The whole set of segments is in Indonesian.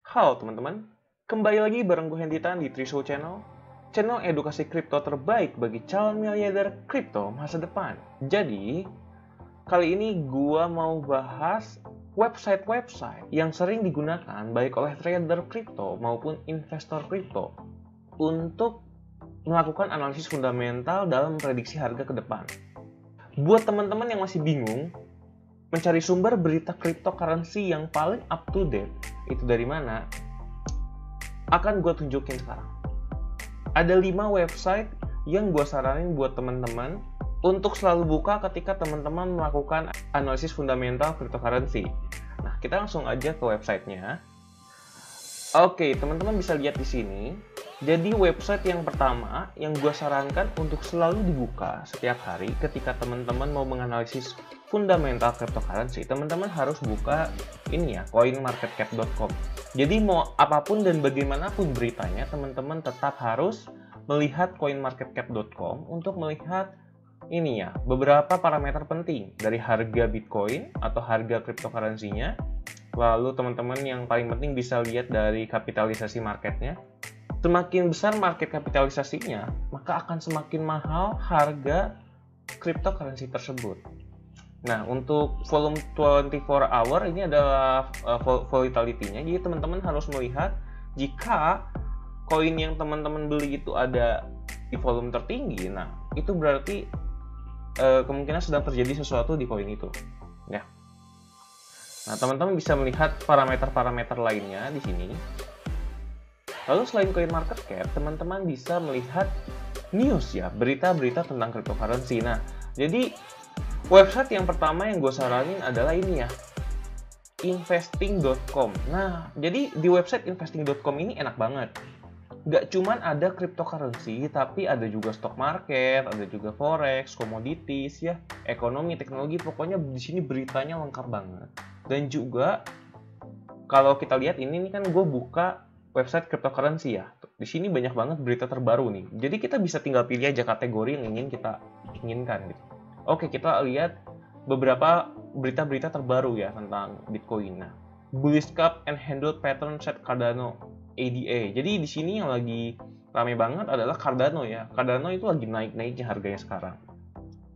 Halo teman-teman, kembali lagi bareng gue Henditan di Trishow Channel, channel edukasi kripto terbaik bagi calon miliarder kripto masa depan. Jadi, kali ini gue mau bahas website-website yang sering digunakan baik oleh trader kripto maupun investor kripto untuk melakukan analisis fundamental dalam memprediksi harga ke depan. Buat teman-teman yang masih bingung, mencari sumber berita cryptocurrency yang paling up to date itu dari mana? Akan gue tunjukin sekarang. Ada 5 website yang gue saranin buat teman-teman untuk selalu buka ketika teman-teman melakukan analisis fundamental cryptocurrency. Nah, kita langsung aja ke websitenya. Oke, teman-teman bisa lihat di sini. Jadi website yang pertama yang gue sarankan untuk selalu dibuka setiap hari ketika teman-teman mau menganalisis fundamental cryptocurrency, teman-teman harus buka ini ya, coinmarketcap.com. Jadi mau apapun dan bagaimanapun beritanya, teman-teman tetap harus melihat coinmarketcap.com untuk melihat ini ya, beberapa parameter penting dari harga Bitcoin atau harga cryptocurrency-nya. Lalu teman-teman yang paling penting bisa lihat dari kapitalisasi marketnya. Semakin besar market kapitalisasinya, maka akan semakin mahal harga cryptocurrency tersebut. Nah, untuk volume 24 hour ini adalah volatility-nya. Jadi teman-teman harus melihat jika koin yang teman-teman beli itu ada di volume tertinggi, nah itu berarti kemungkinan sedang terjadi sesuatu di koin itu. Ya. Nah, teman-teman bisa melihat parameter-parameter lainnya di sini. Lalu selain CoinMarketCap, teman-teman bisa melihat news ya, berita-berita tentang cryptocurrency. Nah, jadi website yang pertama yang gue saranin adalah ini ya, investing.com. Nah, jadi di website investing.com ini enak banget. Gak cuman ada cryptocurrency, tapi ada juga stock market, ada juga forex, commodities ya, ekonomi, teknologi. Pokoknya di sini beritanya lengkap banget. Dan juga kalau kita lihat ini kan gue buka website cryptocurrency ya. Di sini banyak banget berita terbaru nih. Jadi kita bisa tinggal pilih aja kategori yang ingin kita inginkan gitu. Oke, kita lihat beberapa berita-berita terbaru ya tentang Bitcoin. Nah, bullish cap and handle pattern set Cardano ADA. Jadi di sini yang lagi rame banget adalah Cardano ya. Cardano itu lagi naik-naiknya harganya sekarang.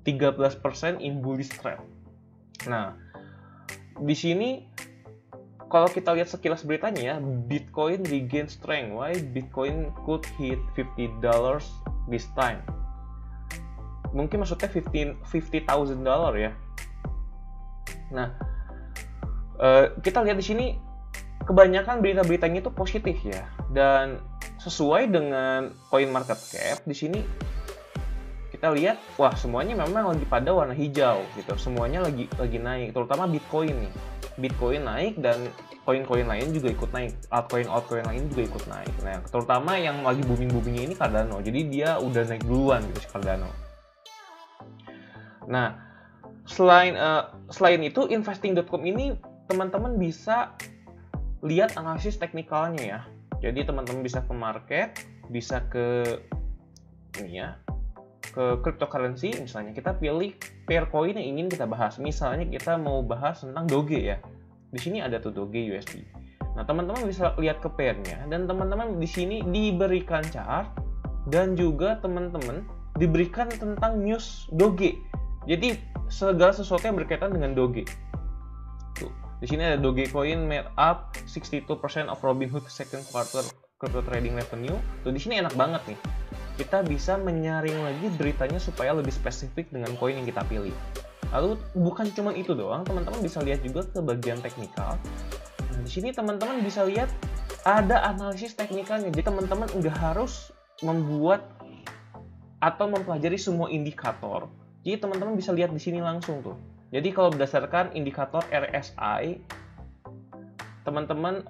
13% in bullish trend. Nah, di sini kalau kita lihat sekilas beritanya ya, Bitcoin regain strength. Why Bitcoin could hit $50 this time? Mungkin maksudnya $50,000 ya. Nah, kita lihat di sini kebanyakan berita-beritanya itu positif ya, dan sesuai dengan CoinMarketCap di sini kita lihat, wah semuanya memang lagi pada warna hijau gitu, semuanya lagi naik, terutama Bitcoin nih. Bitcoin naik dan koin-koin lain juga ikut naik, altcoin lain juga ikut naik. Nah, terutama yang lagi booming-boomingnya ini Cardano, jadi dia udah naik duluan gitu si Cardano. Nah, selain itu investing.com ini teman-teman bisa lihat analisis teknikalnya ya. Jadi teman-teman bisa ke market, bisa ke ini ya, ke cryptocurrency. Misalnya kita pilih pair coin yang ingin kita bahas. Misalnya kita mau bahas tentang Doge ya. Di sini ada tuh Doge USD. Nah, teman-teman bisa lihat ke pairnya, dan teman-teman di sini diberikan chart dan juga teman-teman diberikan tentang news Doge. Jadi segala sesuatu yang berkaitan dengan Doge. Tuh, di sini ada Dogecoin made up 62% of Robinhood second quarter crypto trading revenue. Tuh, di sini enak banget nih. Kita bisa menyaring lagi beritanya supaya lebih spesifik dengan koin yang kita pilih. Lalu bukan cuma itu doang, teman-teman bisa lihat juga ke bagian teknikal. Nah, di sini teman-teman bisa lihat ada analisis teknikalnya. Jadi teman-teman nggak harus membuat atau mempelajari semua indikator. Jadi teman-teman bisa lihat di sini langsung tuh. Jadi kalau berdasarkan indikator RSI, teman-teman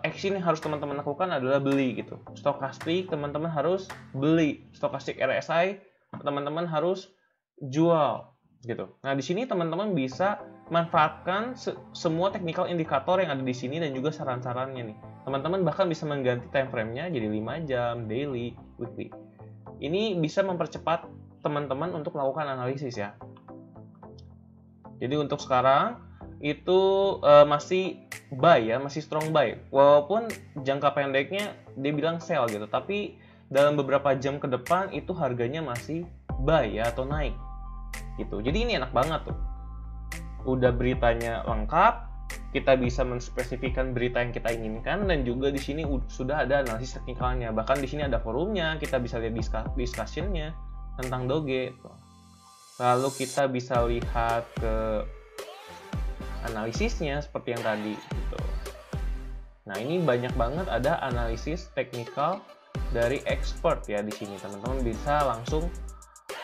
action yang harus teman-teman lakukan adalah beli gitu. Stokastik teman-teman harus beli. Stokastik RSI teman-teman harus jual gitu. Nah, di sini teman-teman bisa manfaatkan semua technical indikator yang ada di sini dan juga saran-sarannya nih. Teman-teman bahkan bisa mengganti time frame-nya jadi 5 jam, daily, weekly. Ini bisa mempercepat teman-teman untuk melakukan analisis ya. Jadi untuk sekarang itu masih buy ya, masih strong buy. Walaupun jangka pendeknya dia bilang sell gitu, tapi dalam beberapa jam ke depan itu harganya masih buy ya atau naik gitu. Jadi ini enak banget tuh. Udah beritanya lengkap, kita bisa menspesifikkan berita yang kita inginkan, dan juga di sini sudah ada analisis teknikalnya. Bahkan di sini ada forumnya, kita bisa lihat discussion-nya tentang Doge. Lalu kita bisa lihat ke analisisnya seperti yang tadi gitu. Nah, ini banyak banget ada analisis teknikal dari expert ya di sini. Teman-teman bisa langsung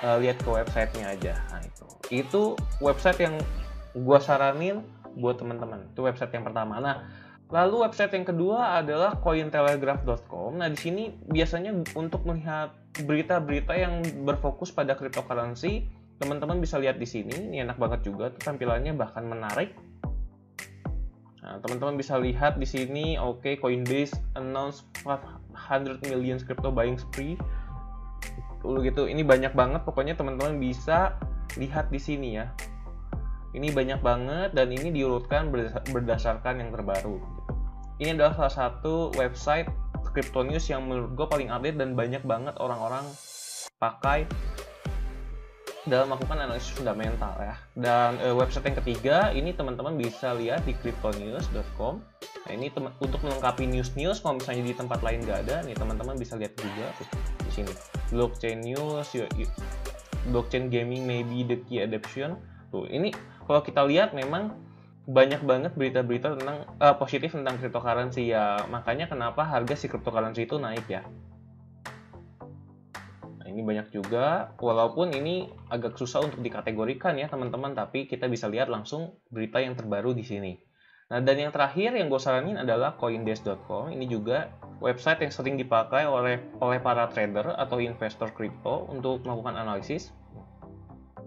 lihat ke websitenya aja. Nah, itu website yang gua saranin buat teman-teman. Itu website yang pertama. Nah, lalu website yang kedua adalah cointelegraph.com. Nah, di sini biasanya untuk melihat berita-berita yang berfokus pada cryptocurrency, teman-teman bisa lihat di sini. Ini enak banget juga, tampilannya bahkan menarik. Nah, teman-teman bisa lihat di sini, oke, Coinbase announce 500 million crypto buying spree. Gitu, ini banyak banget. Pokoknya teman-teman bisa lihat di sini ya. Ini banyak banget dan ini diurutkan berdasarkan yang terbaru. Ini adalah salah satu website crypto news yang menurut gue paling update dan banyak banget orang-orang pakai dalam melakukan analisis fundamental ya. Dan website yang ketiga ini teman-teman bisa lihat di cryptonews.com. Nah, ini untuk melengkapi news-news kalau misalnya di tempat lain nggak ada, nih teman-teman bisa lihat juga di sini. Blockchain news, blockchain gaming maybe the key adoption. Tuh, ini kalau kita lihat memang banyak banget berita-berita tentang positif tentang cryptocurrency ya. Makanya kenapa harga si cryptocurrency itu naik ya. Nah, ini banyak juga, walaupun ini agak susah untuk dikategorikan ya teman-teman, tapi kita bisa lihat langsung berita yang terbaru di sini. Nah, dan yang terakhir yang gue saranin adalah coindesk.com. Ini juga website yang sering dipakai oleh para trader atau investor kripto untuk melakukan analisis.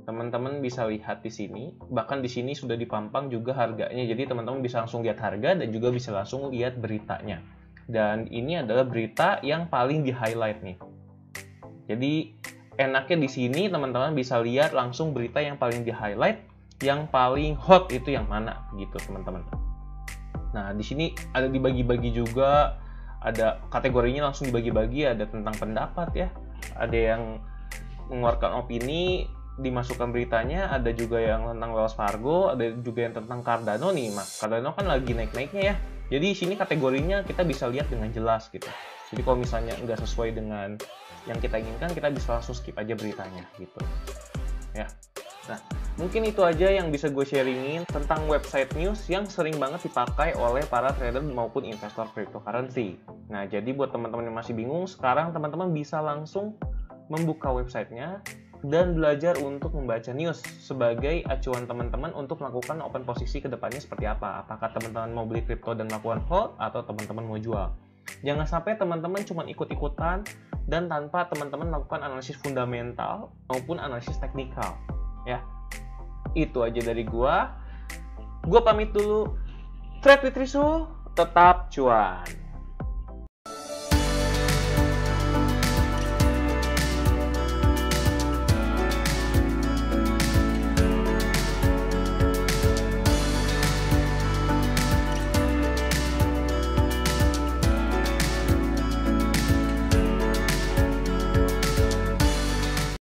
Teman-teman bisa lihat di sini, bahkan di sini sudah dipampang juga harganya. Jadi teman-teman bisa langsung lihat harga dan juga bisa langsung lihat beritanya. Dan ini adalah berita yang paling di-highlight nih. Jadi enaknya di sini teman-teman bisa lihat langsung berita yang paling di-highlight, yang paling hot itu yang mana gitu teman-teman. Nah, di sini ada dibagi-bagi juga, ada kategorinya langsung dibagi-bagi, ada tentang pendapat ya. Ada yang mengeluarkan opini, dimasukkan beritanya, ada juga yang tentang Wells Fargo, ada juga yang tentang Cardano nih, Mas. Cardano kan lagi naik-naiknya ya. Jadi di sini kategorinya kita bisa lihat dengan jelas gitu. Jadi kalau misalnya nggak sesuai dengan yang kita inginkan, kita bisa langsung skip aja beritanya gitu. Ya. Nah, mungkin itu aja yang bisa gue sharingin tentang website news yang sering banget dipakai oleh para trader maupun investor cryptocurrency. Nah, jadi buat teman-teman yang masih bingung, sekarang teman-teman bisa langsung membuka websitenya dan belajar untuk membaca news sebagai acuan teman-teman untuk melakukan open posisi ke depannya seperti apa. Apakah teman-teman mau beli kripto dan melakukan hold atau teman-teman mau jual. Jangan sampai teman-teman cuma ikut-ikutan dan tanpa teman-teman melakukan analisis fundamental maupun analisis teknikal. Ya, itu aja dari gua. Gua pamit dulu. Trade with Risu, tetap cuan.